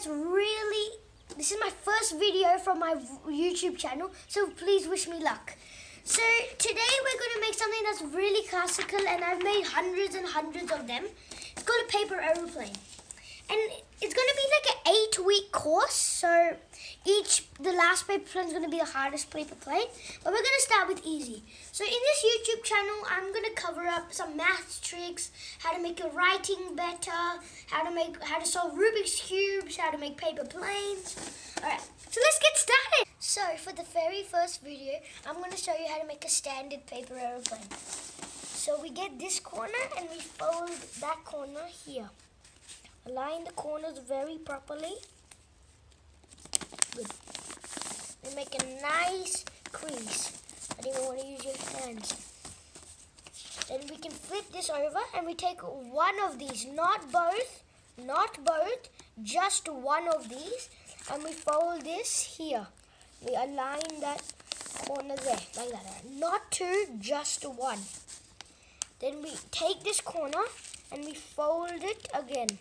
this is my first video from my YouTube channel, so please wish me luck. So today we're going to make something that's really classical, and I've made hundreds and hundreds of them. It's called a paper aeroplane. And it's going to be like an 8-week course, so the last paper plane is going to be the hardest paper plane, but we're going to start with easy. So in this YouTube channel, I'm going to cover up some math tricks, how to make your writing better, how to solve Rubik's Cubes, how to make paper planes. Alright, so let's get started. So for the very first video, I'm going to show you how to make a standard paper aeroplane. So we get this corner and we fold that corner here. Align the corners very properly. Good. And make a nice crease. I don't even want to use your hands. Then we can flip this over and we take one of these, not both, just one of these, and we fold this here. We align that corner there, like that. Not two, just one. Then we take this corner and we fold it again.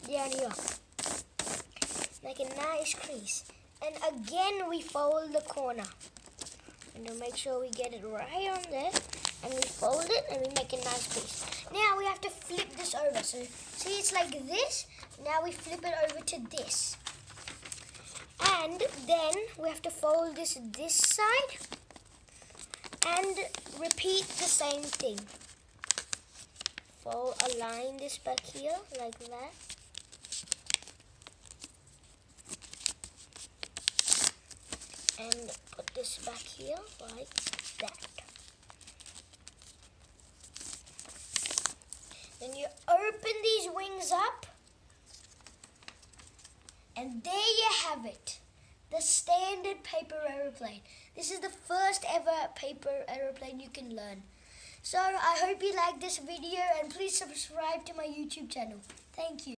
Down here, like a nice crease, and again we fold the corner, and to make sure we get it right on there, and we fold it and we make a nice crease. Now we have to flip this over, so see, it's like this. Now we flip it over to this, and then we have to fold this side and repeat the same thing. Align this back here like that. And put this back here like that. Then you open these wings up, and there you have it, the standard paper aeroplane. This is the first ever paper aeroplane you can learn. So I hope you like this video, and please subscribe to my YouTube channel. Thank you.